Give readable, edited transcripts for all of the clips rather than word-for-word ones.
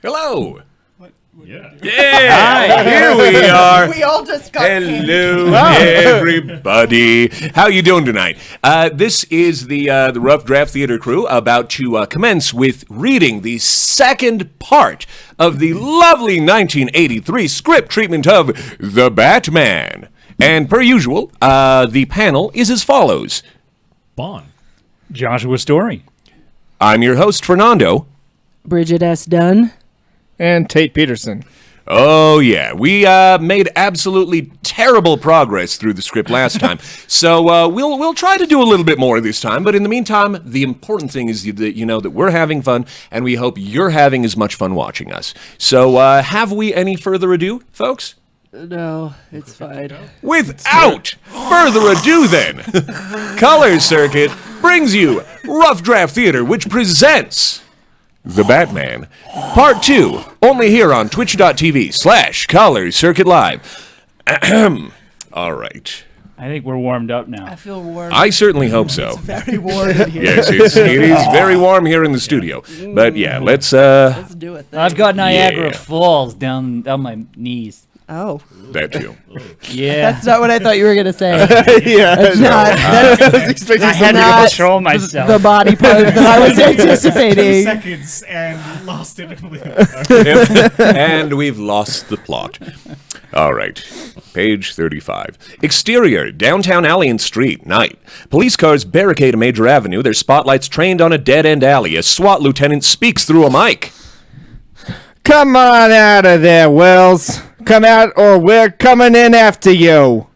Hello. Yeah. Yeah, here we are. We all just got Hello, everybody. How you doing tonight? This is the Rough Draft Theater crew about to commence with reading the second part of the lovely 1983 script treatment of The Batman. And per usual, the panel is as follows. Bond. Joshua Story. I'm your host, Fernando. Bridget S. Dunn. And Tate Peterson. Oh, yeah. We made absolutely terrible progress through the script last time. So we'll try to do a little bit more this time. But in the meantime, the important thing is that you know that we're having fun, and we hope you're having as much fun watching us. So have we any further ado, folks? No, it's fine. Without further ado, then, Color Circuit brings you Rough Draft Theater, which presents The Batman, Part 2, only here on twitch.tv/Color Circuit Live. All right. I think we're warmed up I now. feel warm. I certainly hope so. Very warm in here. Yes, it is very warm here in the studio. But yeah, let's Let's do it then. I've got Niagara Yeah. Falls down my knees. Oh, that too. Yeah. that's not what I thought you were going to say. Yeah, That's not I was expecting I had to not control myself. the body part that I was 10 anticipating. seconds and lost it completely. And we've lost the plot. All right. Page 35. Exterior, downtown alley and street, night. Police cars barricade a major avenue, their spotlights trained on a dead-end alley. A SWAT lieutenant speaks through a mic. Come on out of there, Wells. Come out or we're coming in after you.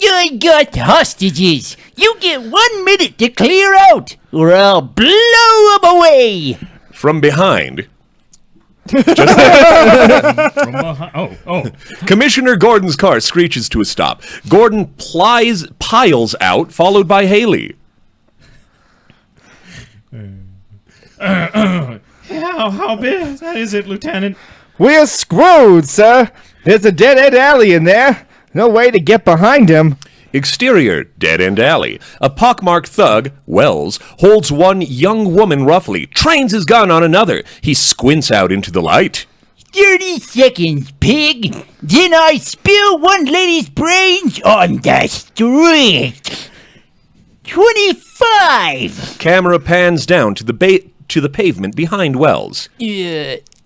I got hostages. You get 1 minute to clear out, or I'll blow them away. From behind, From behind. Oh. Commissioner Gordon's car screeches to a stop. Gordon piles out, followed by Haley. How big is it, Lieutenant? We're screwed, sir. There's a dead-end alley in there. No way to get behind him. Exterior, dead-end alley. A pockmarked thug, Wells, holds one young woman roughly, trains his gun on another. He squints out into the light. 30 seconds, pig. Then I spill one lady's brains on the street. 25. Camera pans down to the pavement behind Wells.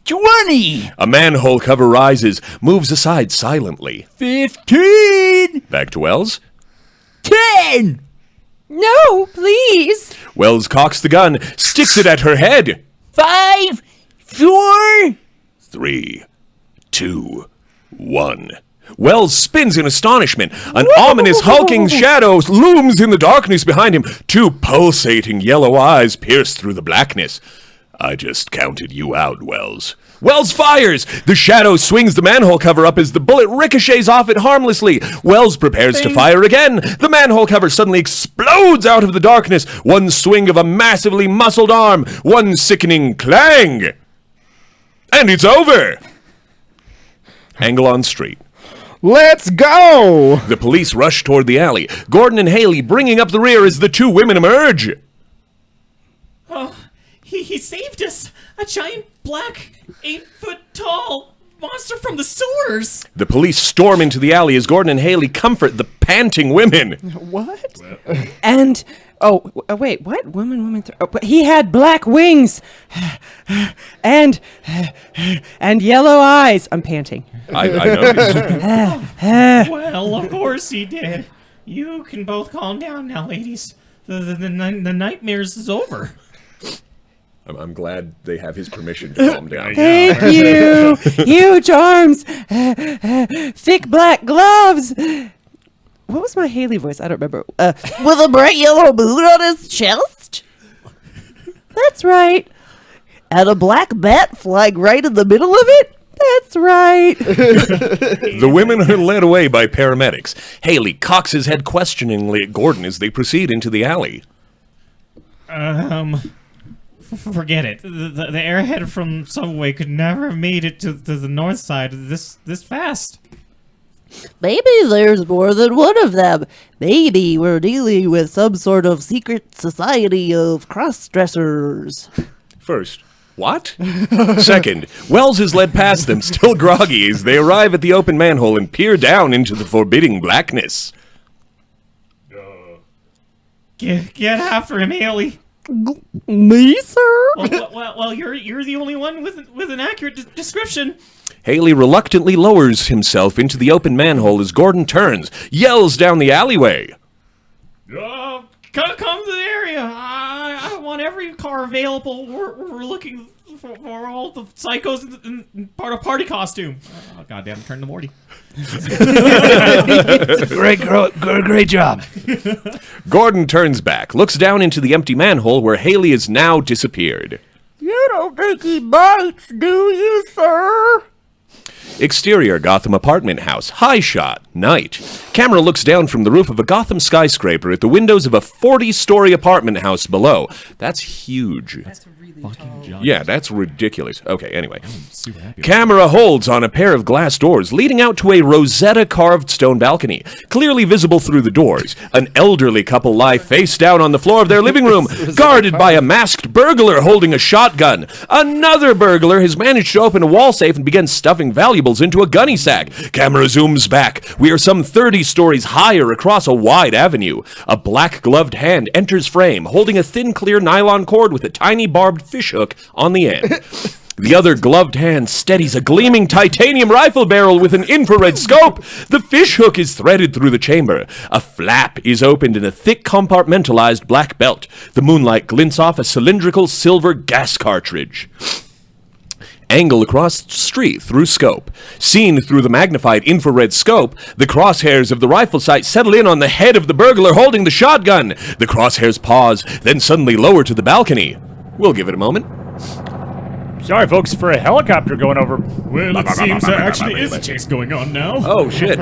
20. A manhole cover rises, moves aside silently. 15. Back to Wells. 10. No, please. Wells cocks the gun, sticks it at her head. 5. 4. 3, 2, 1. Wells spins in astonishment. An ominous hulking shadow looms in the darkness behind him. Two pulsating yellow eyes pierce through the blackness. I just counted you out, Wells. Wells fires! The shadow swings the manhole cover up as the bullet ricochets off it harmlessly. Wells prepares to fire again. The manhole cover suddenly explodes out of the darkness. One swing of a massively muscled arm. One sickening clang. And it's over! Angle on street. Let's go! The police rush toward the alley. Gordon and Haley bringing up the rear as the two women emerge. Oh, he saved us. A giant black, 8-foot-tall monster from the sewers. The police storm into the alley as Gordon and Haley comfort the panting women. What? And, wait, what? Woman, but he had black wings. and yellow eyes. I'm panting. I noticed. Well, of course he did. You can both calm down now, ladies. The nightmares is over. I'm glad they have his permission to calm down. Thank you. Huge arms. Thick black gloves. What was my Haley voice? I don't remember. With a bright yellow moon on his chest? That's right. And a black bat flying right in the middle of it? That's right. The women are led away by paramedics. Haley cocks his head questioningly at Gordon as they proceed into the alley. Forget it. The airhead from Subway could never have made it to the north side this fast. Maybe there's more than one of them. Maybe we're dealing with some sort of secret society of cross-dressers. First, What? Second, Wells is led past them, still groggy, as they arrive at the open manhole and peer down into the forbidding blackness. Get after him, Haley. Me, sir? Well, you're the only one with an accurate description. Haley reluctantly lowers himself into the open manhole as Gordon turns, yells down the alleyway. Come to the area. I want every car available. We're looking for all the psychos in part of party costume. Oh, goddamn, turn to Morty. Great job. Gordon turns back, looks down into the empty manhole where Haley is now disappeared. You don't think he bites, do you, sir? Exterior Gotham apartment house, high shot, night. Camera looks down from the roof of a Gotham skyscraper at the windows of a 40-story apartment house below. That's huge. That's really Fucking giant. Yeah, that's ridiculous. Okay, anyway. I'm super happy. Camera holds on a pair of glass doors leading out to a Rosetta-carved stone balcony. Clearly visible through the doors, an elderly couple lie face down on the floor of their living room, guarded by a masked burglar holding a shotgun. Another burglar has managed to open a wall safe and begin stuffing valuables into a gunny sack. Camera zooms back. We are some 30 stories higher across a wide avenue. A black-gloved hand enters frame, holding a thin, clear nylon cord with a tiny barbed fishhook on the end. The other gloved hand steadies a gleaming titanium rifle barrel with an infrared scope. The fishhook is threaded through the chamber. A flap is opened in a thick compartmentalized black belt. The moonlight glints off a cylindrical silver gas cartridge. Angle across the street through scope. Seen through the magnified infrared scope, the crosshairs of the rifle sight settle in on the head of the burglar holding the shotgun. The crosshairs pause, then suddenly lower to the balcony. We'll give it a moment. Sorry, folks, for a helicopter going over. Well, it seems there actually is a chase going on now. Oh, shit.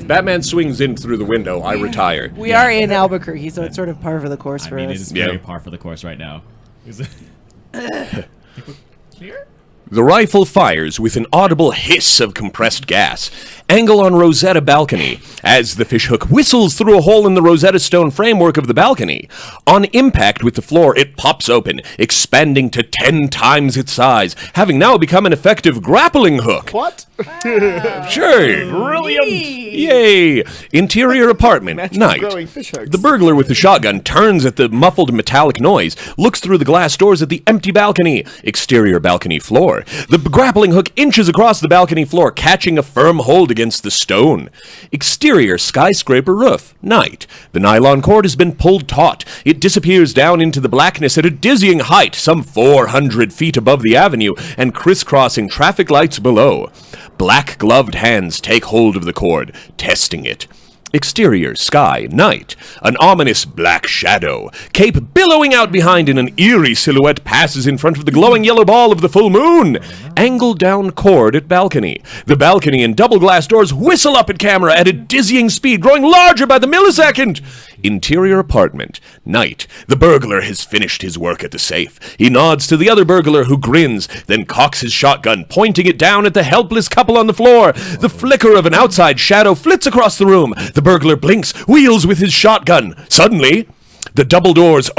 Batman swings in through the window. I retire. We are in Albuquerque, so it's sort of par for the course for I mean, us. it is Yeah. very par for the course right now. Is it? Clear? The rifle fires with an audible hiss of compressed gas. Angle on Rosetta balcony as the fishhook whistles through a hole in the Rosetta stone framework of the balcony. On impact with the floor, it pops open, expanding to 10 times its size, having now become an effective grappling hook. What? Sure. Brilliant! Yay! Interior apartment, night. growing fish hooks. The burglar with the shotgun turns at the muffled metallic noise, looks through the glass doors at the empty balcony. Exterior balcony floor. The grappling hook inches across the balcony floor, catching a firm hold against the stone. Exterior skyscraper roof, night. The nylon cord has been pulled taut. It disappears down into the blackness at a dizzying height, some 400 feet above the avenue, and crisscrossing traffic lights below. Black-gloved hands take hold of the cord, testing it. Exterior, sky, night. An ominous black shadow. Cape billowing out behind in an eerie silhouette passes in front of the glowing yellow ball of the full moon. Angle down cord at balcony. The balcony and double glass doors whistle up at camera at a dizzying speed, growing larger by the millisecond. Interior apartment, night. The burglar has finished his work at the safe. He nods to the other burglar who grins, then cocks his shotgun, pointing it down at the helpless couple on the floor. The flicker of an outside shadow flits across the room. The burglar blinks, wheels with his shotgun. Suddenly, the double doors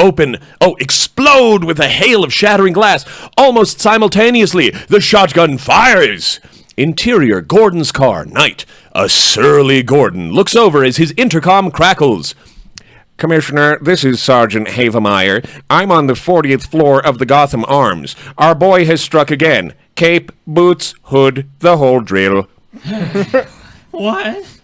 explode with a hail of shattering glass. Almost simultaneously, the shotgun fires. Interior, Gordon's car, night. A surly Gordon looks over as his intercom crackles. Commissioner, this is Sergeant Havemeyer. I'm on the 40th floor of the Gotham Arms. Our boy has struck again. Cape, boots, hood, the whole drill. What?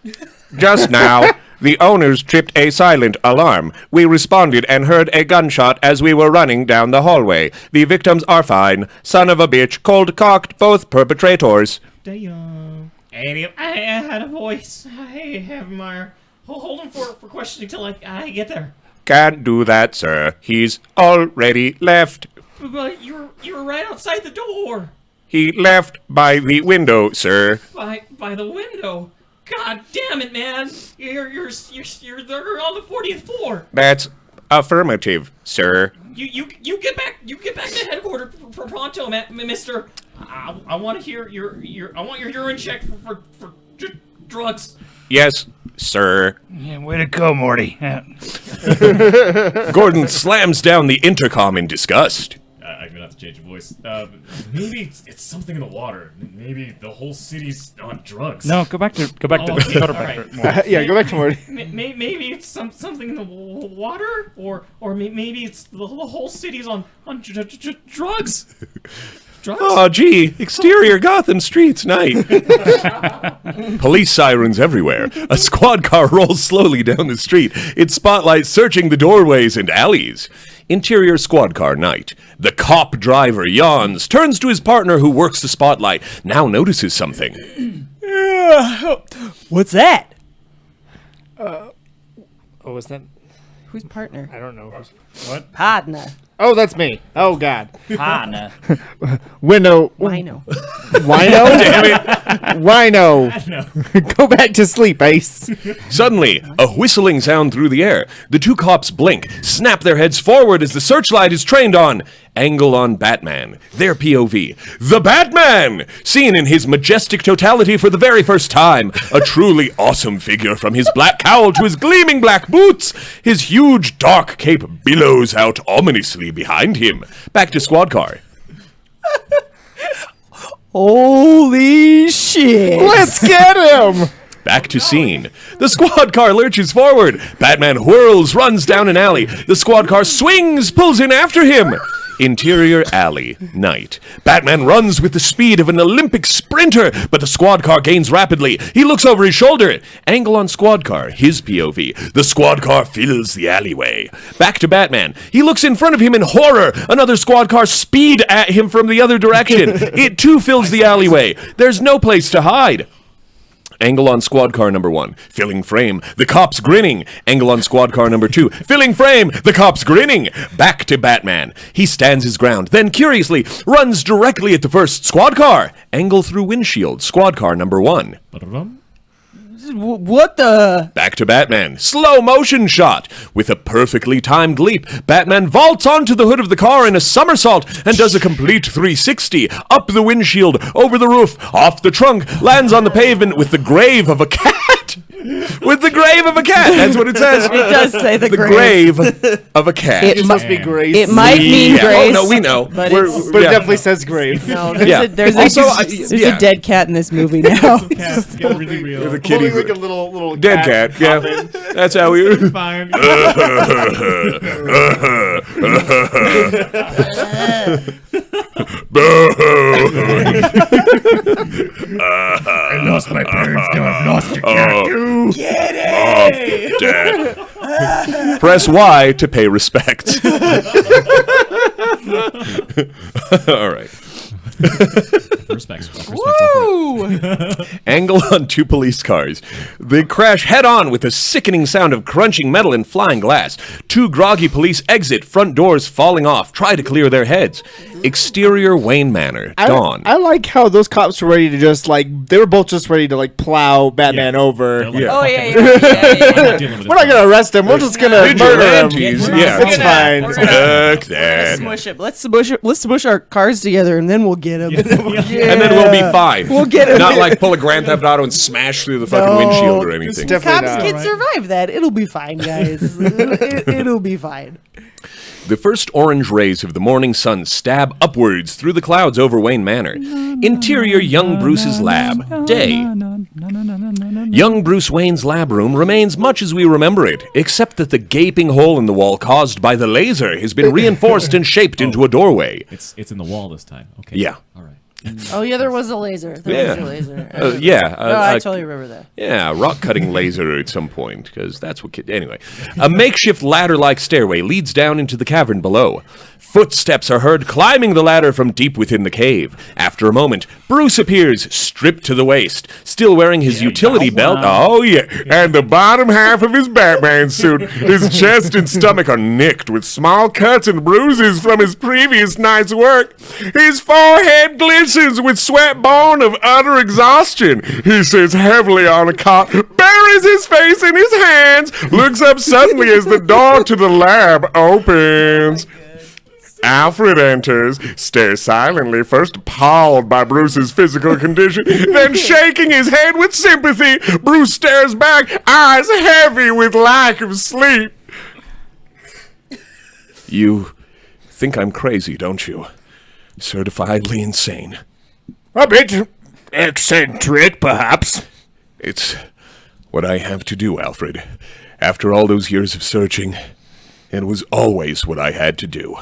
Just now, the owners tripped a silent alarm. We responded and heard a gunshot as we were running down the hallway. The victims are fine. Son of a bitch, cold-cocked both perpetrators. Damn. Hey, I had a voice. Hey, Havemeyer. Hold him for questioning till I get there. Can't do that, sir. He's already left. But you were right outside the door. He left by the window, sir. By the window. God damn it, man! You're there on the 40th floor. That's affirmative, sir. You get back to headquarters for pronto, Mister. I want to hear your urine check for drugs. Yes, sir. Yeah, way to go, Morty. Gordon slams down the intercom in disgust. not to change your voice. Maybe it's something in the water. Maybe the whole city's on drugs. No, go back to okay, Motor all right. Yeah, go back to Morty. Maybe it's something in the water, or maybe it's the whole city's on drugs. Drugs? Oh, gee, exterior Gotham streets, night. Police sirens everywhere. A squad car rolls slowly down the street, its spotlight searching the doorways and alleys. Interior squad car night. The cop driver yawns, turns to his partner who works the spotlight, now notices something. What's that? Oh, was that? Who's partner? I don't know. What? Partner. Oh, that's me. Oh, God. Hana. Window. Wino. Wino? Damn it. Wino. Go back to sleep, Ace. Suddenly, a whistling sound through the air. The two cops blink, snap their heads forward as the searchlight is trained on. Angle on Batman. Their POV. The Batman! Seen in his majestic totality for the very first time. A truly awesome figure from his black cowl to his gleaming black boots. His huge dark cape billows out ominously behind him. Back to squad car. Holy shit. Let's get him! Back to scene. The squad car lurches forward. Batman whirls, runs down an alley. The squad car swings, pulls in after him. Interior alley, night. Batman runs with the speed of an Olympic sprinter, but the squad car gains rapidly. He looks over his shoulder. Angle on squad car, his POV. The squad car fills the alleyway. Back to Batman. He looks in front of him in horror. Another squad car speed at him from the other direction. It too fills the alleyway. There's no place to hide. Angle on squad car number 1. Filling frame. The cops grinning. Angle on squad car number 2. Filling frame. The cops grinning. Back to Batman. He stands his ground, then curiously runs directly at the first squad car. Angle through windshield. Squad car number 1. What the? Back to Batman. Slow motion shot. With a perfectly timed leap, Batman vaults onto the hood of the car in a somersault and does a complete 360. Up the windshield, over the roof, off the trunk, lands on the pavement with the grave of a cat. With the grave of a cat. That's what it says. It does say the grave of a cat. It It must be Grace. It might mean Yeah. Grace. Oh, no, we know. But, But it's, it Yeah. definitely says grave. no, there's, Yeah. a, there's, Also, a, there's yeah. a dead cat in this movie now. Cats get really real. The kitty. Only like a little Dead cat. Yeah. That's how we. Fine. I lost my parents. Now I've lost a cat. Dad. Press Y to pay respects. All right. Respects. Woo! Angle on two police cars. They crash head-on with a sickening sound of crunching metal and flying glass. Two groggy police exit, front doors falling off, try to clear their heads. Exterior Wayne Manor, dawn. I like how those cops were ready to just they were both just ready to plow Batman over. Yeah. Oh, yeah. We're not gonna arrest him. We're just gonna murder him. Vigilantes, Yeah. It's fine. Fuck that. Smush it. Let's smush our cars together, and then we'll get him. And then we'll be fine. We'll get him. Not like pull a Grand Theft Auto and smash through the fucking windshield or anything. Definitely Cops not. can survive that. It'll be fine, guys. It'll be fine. The first orange rays of the morning sun stab upwards through the clouds over Wayne Manor. Interior young Bruce's lab. Day. Young Bruce Wayne's lab room remains much as we remember it, except that the gaping hole in the wall caused by the laser has been reinforced and shaped into a doorway. It's in the wall this time. Okay. Yeah. All right. Oh, yeah, there was a laser. There was a laser. I totally remember that. Yeah, rock cutting laser at some point, because that's what. Anyway, a makeshift ladder-like stairway leads down into the cavern below. Footsteps are heard climbing the ladder from deep within the cave. After a moment, Bruce appears, stripped to the waist, still wearing his utility belt. Oh yeah, and the bottom half of his Batman suit. His chest and stomach are nicked with small cuts and bruises from his previous night's work. His forehead glistens with sweat born of utter exhaustion. He sits heavily on a cot, buries his face in his hands, looks up suddenly as the door to the lab opens. Alfred enters, stares silently, first appalled by Bruce's physical condition, then shaking his head with sympathy. Bruce stares back, eyes heavy with lack of sleep. You think I'm crazy, don't you? certifiably insane. A bit eccentric, perhaps. It's what I have to do, Alfred. After all those years of searching, it was always what I had to do.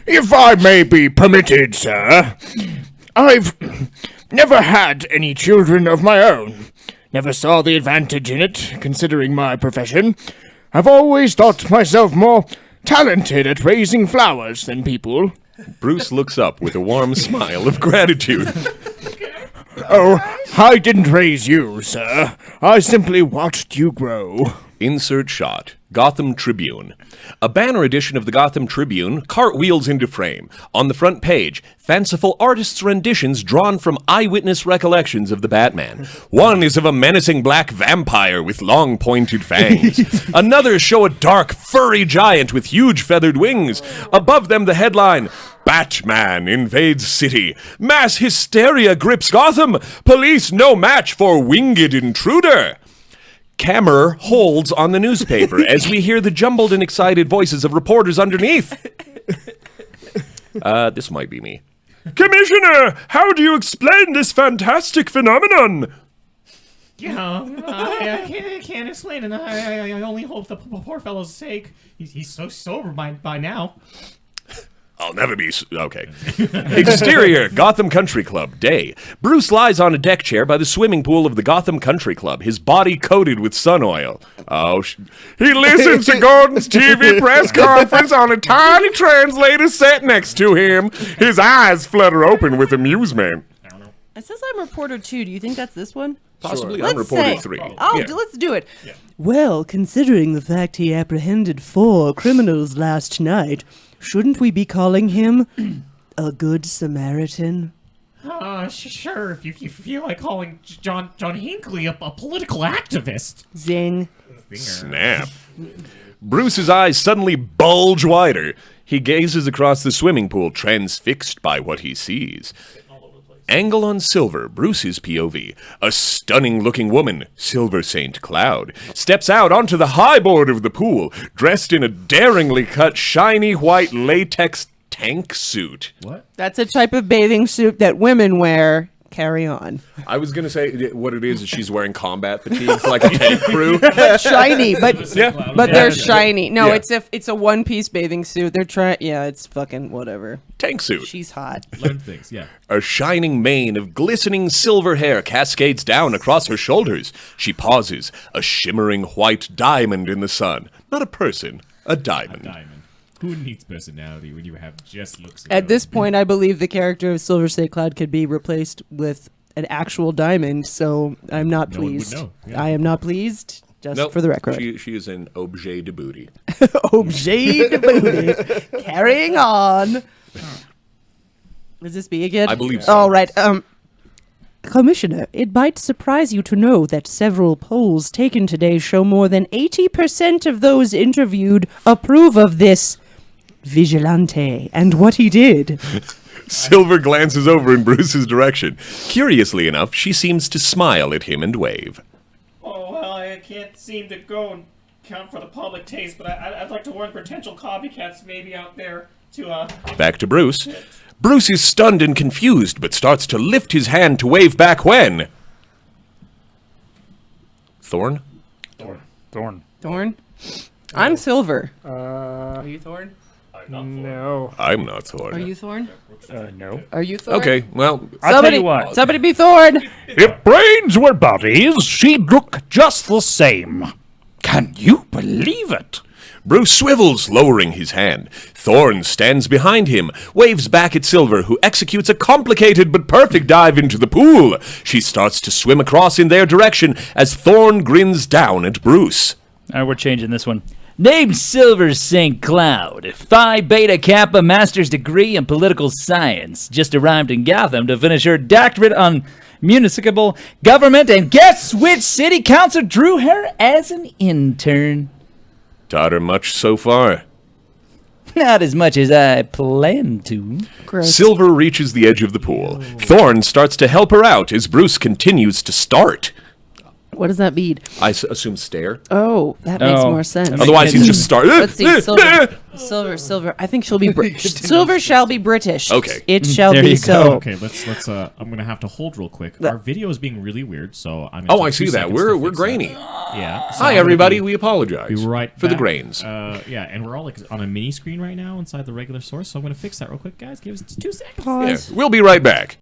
If I may be permitted, sir, I've never had any children of my own. Never saw the advantage in it, considering my profession. I've always thought myself more talented at raising flowers than people. Bruce looks up with a warm smile of gratitude. Oh, I didn't raise you, sir. I simply watched you grow. Insert shot. Gotham Tribune. A banner edition of the Gotham Tribune cartwheels into frame. On the front page, fanciful artists' renditions drawn from eyewitness recollections of the Batman. One is of a menacing black vampire with long pointed fangs. Another show a dark, furry giant with huge feathered wings. Above them the headline, Batman invades city. Mass hysteria grips Gotham. Police no match for winged intruder. Camera holds on the newspaper as we hear the jumbled and excited voices of reporters underneath. This might be me. Commissioner, how do you explain this fantastic phenomenon? I can't explain it. I only hope the poor fellow's sake. He's so sober by now. I'll never be... Okay. Exterior, Gotham Country Club, day. Bruce lies on a deck chair by the swimming pool of the Gotham Country Club, his body coated with sun oil. He listens to Gordon's TV press conference on a tiny translator set next to him. His eyes flutter open with amusement. It says I'm reporter 2. Do you think that's this one? Possibly Let's I'm reporter say. 3. Let's do it. Yeah. Well, considering the fact he apprehended 4 criminals last night, shouldn't we be calling him a good Samaritan? Sure, if you feel like calling John Hinckley a political activist. Zing. Snap. Bruce's eyes suddenly bulge wider. He gazes across the swimming pool, transfixed by what he sees. Angle on Silver, Bruce's POV. A stunning-looking woman, Silver Saint Cloud, steps out onto the high board of the pool, dressed in a daringly cut, shiny white latex tank suit. What? That's a type of bathing suit that women wear. Carry on. I was going to say what it is she's wearing combat fatigues like a tank crew. But shiny, but they're shiny. No, Yeah. it's a one-piece bathing suit. They're trying. Yeah, it's fucking whatever. Tank suit. She's hot. Learn things, yeah. A shining mane of glistening silver hair cascades down across her shoulders. She pauses, a shimmering white diamond in the sun. Not a person, a diamond. Diamond. Who needs personality when you have just looks? At this point, I believe the character of Silver State Cloud could be replaced with an actual diamond, so I'm not No one would pleased. know. Yeah. I am not pleased, just Nope, for the record. she is an objet de booty. Objet de booty. Carrying on. Is this me again? I believe so. All right. Commissioner, it might surprise you to know that several polls taken today show more than 80% of those interviewed approve of this vigilante and what he did. Silver glances over in Bruce's direction. Curiously enough, she seems to smile at him and wave. Oh, well, I can't seem to go and count for the public taste, but I'd like to warn potential copycats maybe out there to, Back to Bruce. Bruce is stunned and confused, but starts to lift his hand to wave back when... Thorn? Thorn? I'm Silver. Are you Thorn? No. I'm not Thorn. Are you Thorn? No. Are you Thorn? Okay, well... I'll tell you what. Somebody be Thorn! If brains were bodies, she'd look just the same. Can you believe it? Bruce swivels, lowering his hand. Thorn stands behind him, waves back at Silver, who executes a complicated but perfect dive into the pool. She starts to swim across in their direction as Thorn grins down at Bruce. All right, we're changing this one. Named Silver St. Cloud, Phi Beta Kappa master's degree in political science. Just arrived in Gotham to finish her doctorate on municipal government, and guess which city council drew her as an intern? Taught her much so far. Not as much as I planned to. Gross. Silver reaches the edge of the pool. Thorn starts to help her out as Bruce continues to start. What does that mean? I assume stare. Oh, that makes Oh. more sense. Otherwise, he's just start. Let's see. Silver. I think she'll be British. Silver shall be British. Okay. It shall There be you so. go. Okay, let's. I'm gonna have to hold real quick. Our video is being really weird, so I'm. Oh, I see that. We're grainy. Yeah. so Hi, I'm gonna everybody. We apologize Be right for the back. grains. Yeah, and we're all like on a mini screen right now inside the regular source, so I'm gonna fix that real quick, guys. Give us 2 seconds. Pause. Yeah, we'll be right back.